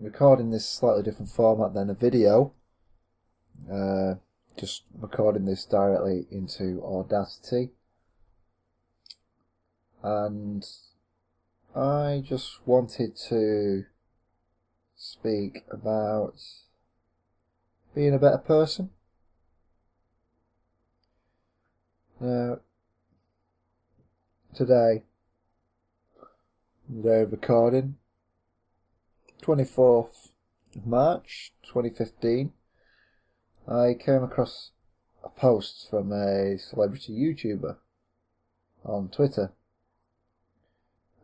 recording this slightly different format than a video. Just recording this directly into Audacity. And I just wanted to speak about being a better person. Now, today, the day of recording, 24th of March 2015, I came across a post from a celebrity YouTuber on Twitter.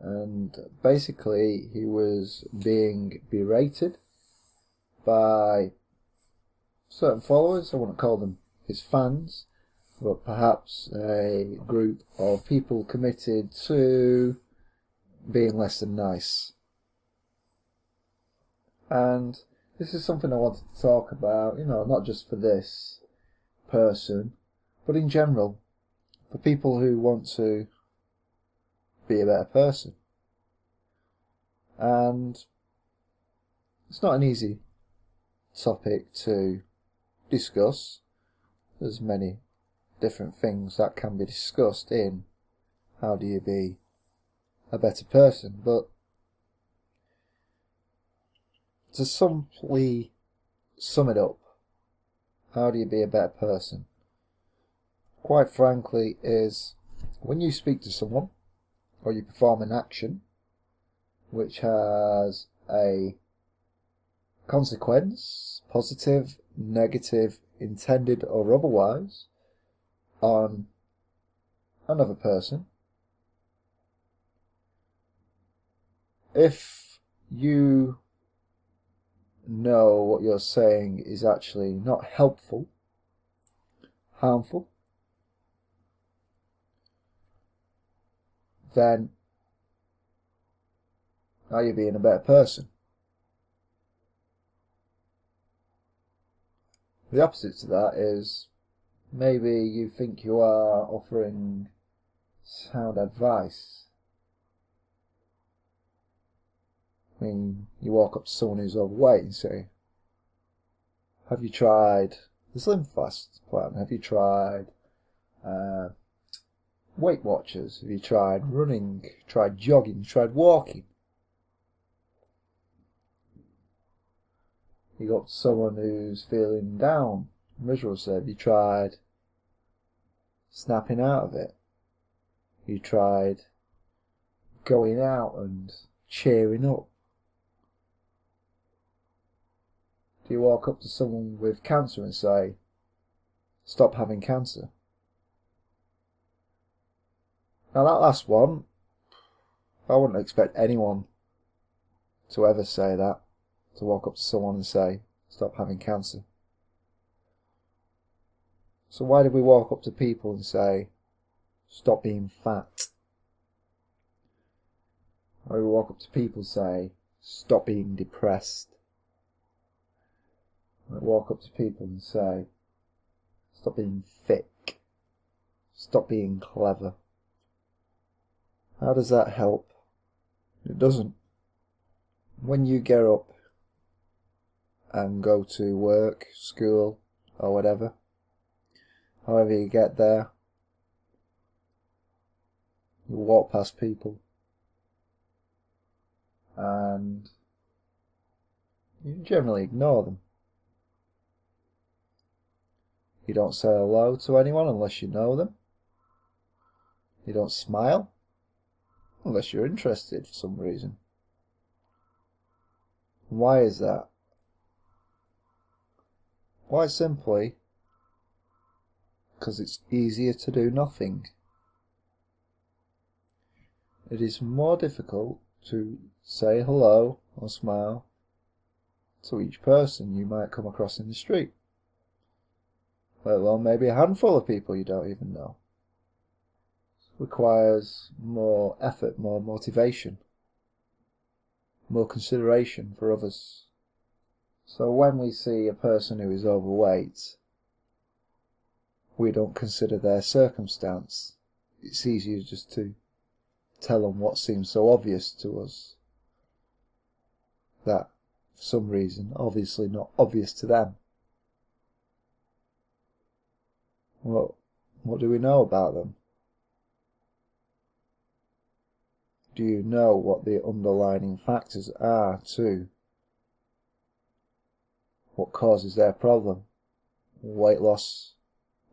And basically he was being berated by certain followers. I wouldn't call them his fans, but perhaps a group of people committed to being less than nice. And this is something I wanted to talk about, not just for this person, but in general, for people who want to be a better person. And it's not an easy topic to discuss. There's many different things that can be discussed in how do you be a better person, but to simply sum it up, how do you be a better person? Quite frankly, is when you speak to someone or you perform an action which has a consequence, positive, negative, intended or otherwise, on another person, if you know what you're saying is actually not helpful, harmful, then are you being a better person? The opposite to that is maybe you think you are offering sound advice. I mean, you walk up to someone who's overweight and say, have you tried the Slim Fast plan? Have you tried Weight Watchers? Have you tried running? Tried jogging? Tried walking? You go up to someone who's feeling down, miserable, say, have you tried snapping out of it? Have you tried going out and cheering up? Do you walk up to someone with cancer and say, stop having cancer? Now that last one, I wouldn't expect anyone to ever say that, to walk up to someone and say, stop having cancer. So why did we walk up to people and say, stop being fat? Why do we walk up to people and say, stop being depressed? Why do we walk up to people and say, stop being thick? Stop being clever? How does that help? It doesn't. When you get up and go to work, school, or whatever, however you get there, you walk past people and you generally ignore them. You don't say hello to anyone unless you know them. You don't smile unless you're interested for some reason. Why is that? Quite simply, because it's easier to do nothing. It is more difficult to say hello or smile to each person you might come across in the street, let alone maybe a handful of people you don't even know. It requires more effort, more motivation, more consideration for others. So when we see a person who is overweight, we don't consider their circumstance. It's easier just to tell them what seems so obvious to us. That for some reason, obviously not obvious to them. What do we know about them? Do you know what the underlying factors are to what causes their problem? Weight loss,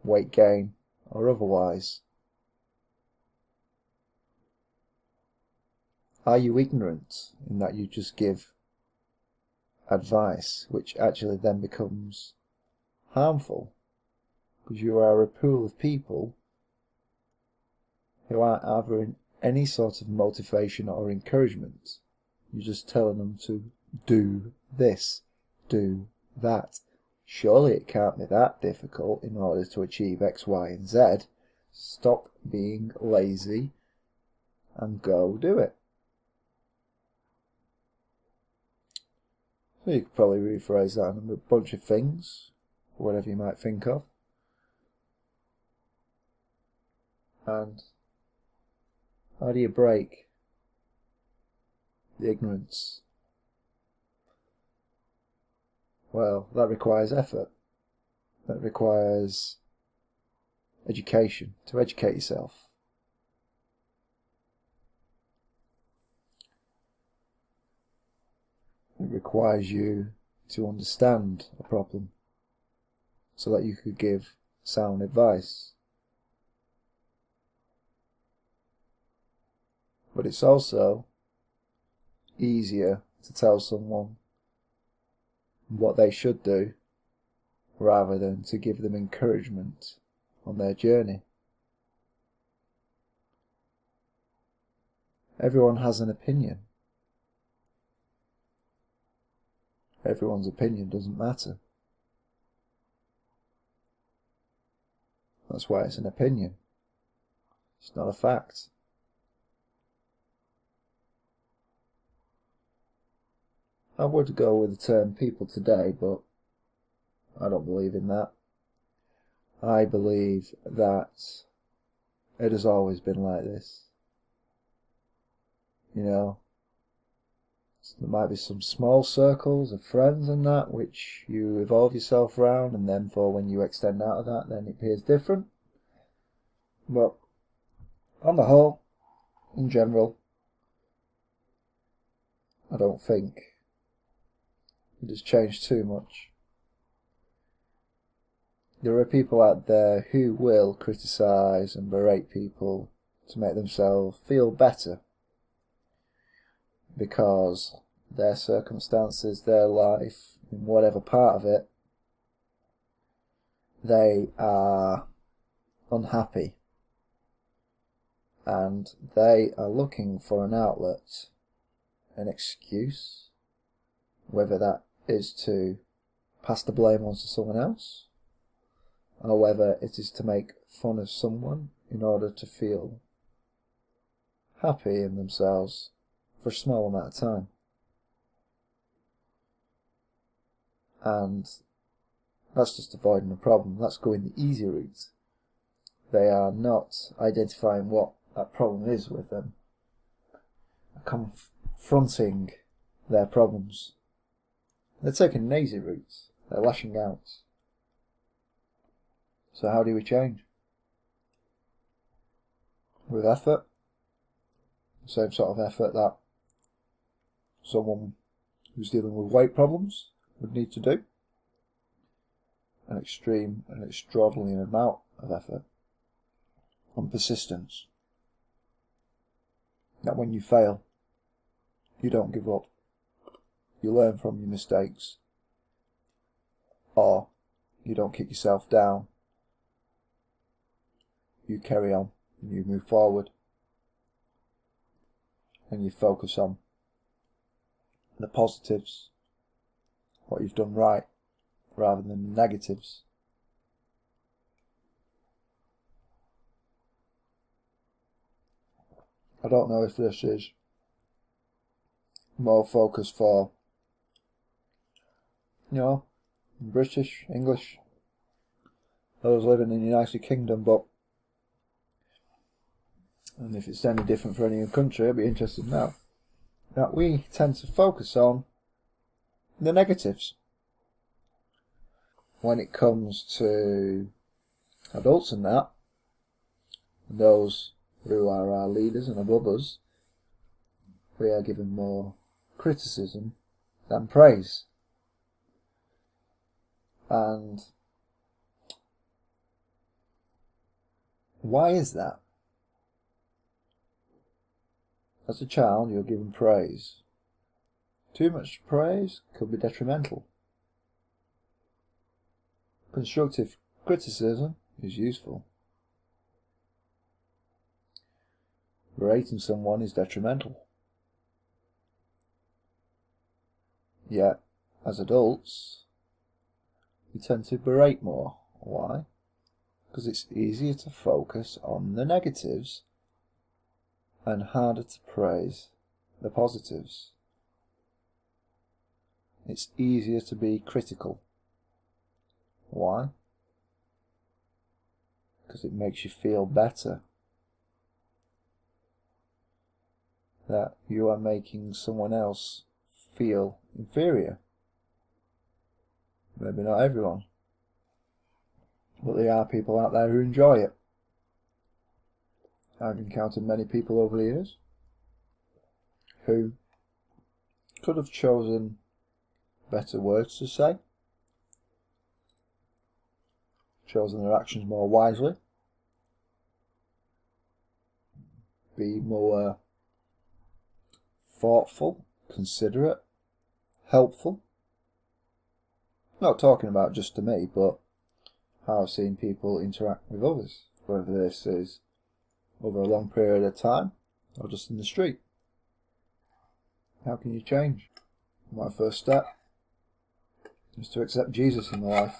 weight gain, or otherwise? Are you ignorant in that you just give advice which actually then becomes harmful? Because you are a pool of people who aren't having any sort of motivation or encouragement. You're just telling them to do this, do that. Surely it can't be that difficult in order to achieve X, Y, and Z. Stop being lazy and go do it. So you could probably rephrase that in a bunch of things, whatever you might think of. And how do you break the ignorance? Well, that requires effort. That requires education, to educate yourself. It requires you to understand a problem so that you could give sound advice. But it's also easier to tell someone what they should do rather than to give them encouragement on their journey. Everyone has an opinion. Everyone's opinion doesn't matter. That's why it's an opinion. It's not a fact. I would go with the term people today, but I don't believe in that. I believe that it has always been like this. You know, there might be some small circles of friends and that which you evolve yourself around, and then for when you extend out of that, then it appears different. But on the whole, in general, I don't think it has changed too much. There are people out there who will criticise and berate people to make themselves feel better because their circumstances, their life, in whatever part of it, they are unhappy and they are looking for an outlet, an excuse, whether that is to pass the blame on to someone else or whether it is to make fun of someone in order to feel happy in themselves for a small amount of time. And that's just avoiding the problem. That's going the easy route. They are not identifying what that problem is with them, confronting their problems. They're taking an easy route. They're lashing out. So how do we change? With effort. The same sort of effort that someone who's dealing with weight problems would need to do. An extreme and extraordinary amount of effort. And persistence. That when you fail, you don't give up. You learn from your mistakes. Or you don't kick yourself down. You carry on and you move forward. And you focus on the positives, what you've done right, rather than the negatives. I don't know if this is more focused for, British, English, those living in the United Kingdom, and if it's any different for any country, I'd be interested now. That we tend to focus on the negatives. When it comes to adults and that, those who are our leaders and above us, we are given more criticism than praise. And why is that? As a child, you're given praise. Too much praise could be detrimental. Constructive criticism is useful. Berating someone is detrimental. Yet, as adults, we tend to berate more. Why? Because it's easier to focus on the negatives and harder to praise the positives. It's easier to be critical. Why? Because it makes you feel better that you are making someone else feel inferior. Maybe not everyone, but there are people out there who enjoy it. I've encountered many people over the years who could have chosen better words to say, chosen their actions more wisely, be more thoughtful, considerate, helpful. Not talking about just to me, but how I've seen people interact with others, whether this is over a long period of time or just in the street. How can you change? My first step is to accept Jesus in my life.